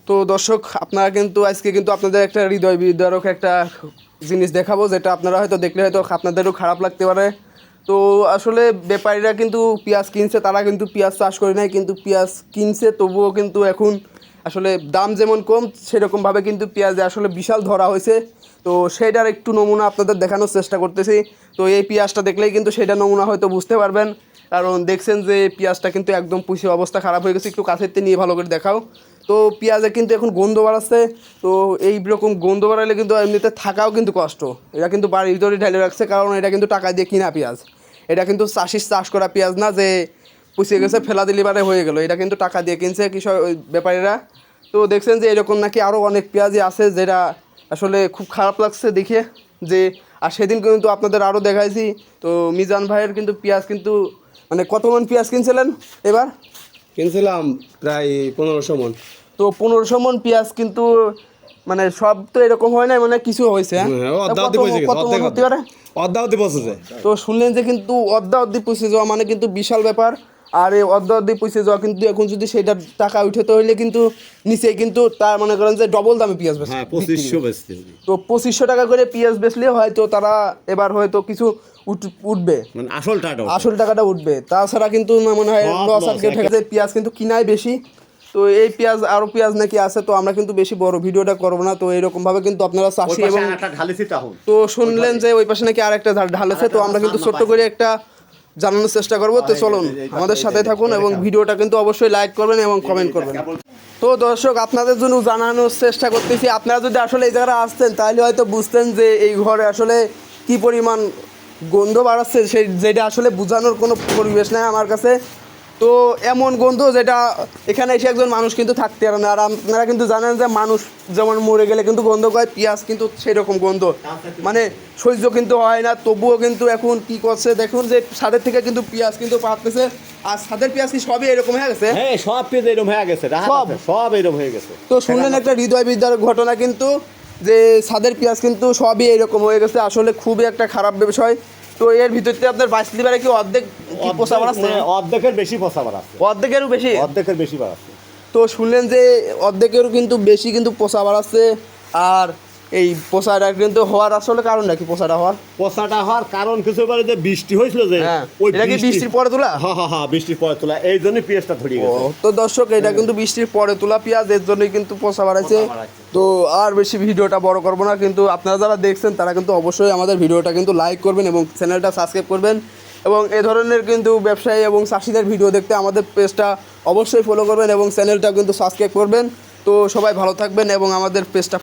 তো দর্শক আপনারা কিন্তু আজকে কিন্তু আপনাদের একটা হৃদয় বিদারক একটা জিনিস দেখাবো, যেটা আপনারা হয়তো দেখলে হয়তো আপনাদেরও খারাপ লাগতে পারে। তো আসলে ব্যাপারীরা কিন্তু পেঁয়াজ কিনছে, তারা কিন্তু পেঁয়াজ চাষ করে নাই, কিন্তু পেঁয়াজ কিনছে, তবুও কিন্তু এখন আসলে দাম যেমন কম সেরকমভাবে কিন্তু পেঁয়াজে আসলে বিশাল ধরা হয়েছে। তো সেইটার একটু নমুনা আপনাদের দেখানোর চেষ্টা করতেছি। তো এই পেঁয়াজটা দেখলেই কিন্তু সেটা নমুনা হয়তো বুঝতে পারবেন, কারণ দেখছেন যে পেঁয়াজটা কিন্তু একদম পুষে অবস্থা খারাপ হয়ে গেছে। একটু কাছেতে নিয়ে ভালো করে দেখাও। তো পেঁয়াজে কিন্তু এখন গন্ধ বাড়াচ্ছে। তো এই রকম গন্ধ বাড়ালে কিন্তু এমনিতে থাকাও কিন্তু কষ্ট। এটা কিন্তু বাড়ির ভিতরে ঢেলে রাখছে, কারণ এটা কিন্তু টাকা দিয়ে কিনা পেঁয়াজ। এটা কিন্তু চাষির চাষ করা পেঁয়াজ না যে পুষিয়ে গেছে ফেলা দিলি বারে হয়ে গেল। এটা কিন্তু টাকা দিয়ে কিনছে কৃষক ব্যাপারীরা। তো দেখছেন যে এরকম নাকি আরও অনেক পেঁয়াজই আছে, যেটা আসলে খুব খারাপ লাগছে দেখে। যে আর সেদিন কিন্তু আপনাদের আরও দেখাইছি। তো মিজান ভাইয়ের কিন্তু পেঁয়াজ কিন্তু মানে কত মন পেঁয়াজ কিনছিলেন এবার? কিনছিলাম প্রায় 1500 মন। তো 1500 মন পেঁয়াজ কিন্তু মানে সব তো এরকম হয় না, মানে কিছু হয়েছে। কত মন হতে পারে? অর্ধা পৌঁছেছে। তো শুনলেন যে কিন্তু অর্ধি পৌঁছে যাওয়া মানে কিন্তু বিশাল ব্যাপার। আর এই অর্ধি পৌঁছে যাওয়া কিন্তু এখন যদি সেটা টাকা উঠাতে হইলে কিন্তু নিচে কিন্তু তার মনে করেন যে ডবল দামে পেঁয়াজ বেচে। হ্যাঁ 2500 বেচতে হবে। তো 2500 টাকা করে পেঁয়াজ বেচলে হয়তো তারা এবার হয়তো কিছু উঠবে, মানে আসল টাকাটা উঠবে। তাছাড়া কিন্তু মনে হয় লস আর কেউ ঠেকাতে। পেঁয়াজ কিন্তু কিনাই বেশি। তো এই পেঁয়াজ আরও পেঁয়াজ নাকি আছে, তো আমরা কিন্তু বেশি বড় ভিডিওটা করবো না। তো এরকমভাবে কিন্তু আপনারা চাষি এবং তো শুনলেন যে ওই পাশে নাকি আর একটা ঢালেছে। তো আমরা কিন্তু ছোট্ট করে একটা জানানোর চেষ্টা করবো। তো চলুন আমাদের সাথে থাকুন এবং ভিডিওটা কিন্তু অবশ্যই লাইক করবেন এবং কমেন্ট করবেন। তো দর্শক আপনাদের জন্য জানানোর চেষ্টা করতেছি, আপনারা যদি আসলে এই জায়গায় আসতেন তাহলে হয়তো বুঝতেন যে এই ঘরে আসলে কি পরিমাণ গন্ধ বাড়াচ্ছে, যেটা আসলে বোঝানোর কোনো পরিবেশ নাই আমার কাছে। তো এমন গন্ধ যেটা এখানে এসে একজন মানুষ কিন্তু থাকতে পারে না। আর আপনারা কিন্তু জানেন যে মানুষ যেমন মরে গেলে কিন্তু গন্ধ করে, পেঁয়াজ কিন্তু সেরকম গন্ধ মানে সহ্য কিন্তু হয় না। তবুও কিন্তু এখন কি করছে দেখুন যে ছাদের থেকে কিন্তু পেঁয়াজ কিন্তু পাততেছে। আর ছাদের পেঁয়াজ কি সবই এরকম হয়ে গেছে? হ্যাঁ সব পেঁয়াজ এরকম হয়ে গেছে, সব এরকম হয়ে গেছে। তো শুনলেন একটা হৃদয় বিদারক ঘটনা কিন্তু, যে ছাদের পেঁয়াজ কিন্তু সবই এরকম হয়ে গেছে। আসলে খুবই একটা খারাপ বিষয়। তো এর ভিতরতে আপনার 22 বারে কি অর্ধেক পোষা বাড়াচ্ছে? অর্ধেকের বেশি পোষা বাড়াচ্ছে। অর্ধেকেরও বেশি বাড়াচ্ছে। তো শুনলেন যে অর্ধেকেরও কিন্তু বেশি কিন্তু পোষা বাড়াচ্ছে। আর এই পোষাটা কিন্তু হওয়ার আসলে কারণটা কি? পোষাটা হওয়ার কারণ কিছু বলে যে বৃষ্টি হয়েছিল, যে ওই বৃষ্টির পরে তোলা। হ্যাঁ বৃষ্টির পরে তোলা, এই জন্য পেঁয়াজটা ধরে গেছে। তো দর্শক এটা কিন্তু বৃষ্টির পরে তোলা পেঁয়াজ, এর জন্যই কিন্তু পোষা বাড়াইছে। তো আর বেশি ভিডিওটা বড় করবো না, কিন্তু আপনারা যারা দেখছেন তারা কিন্তু অবশ্যই আমাদের ভিডিওটা কিন্তু লাইক করবেন এবং চ্যানেলটা সাবস্ক্রাইব করবেন। এবং এ ধরনের কিন্তু ব্যবসায়ী এবং চাষিদের ভিডিও দেখতে আমাদের পেজটা অবশ্যই ফলো করবেন এবং চ্যানেলটা কিন্তু সাবস্ক্রাইব করবেন। তো সবাই ভালো থাকবেন এবং আমাদের পেজটা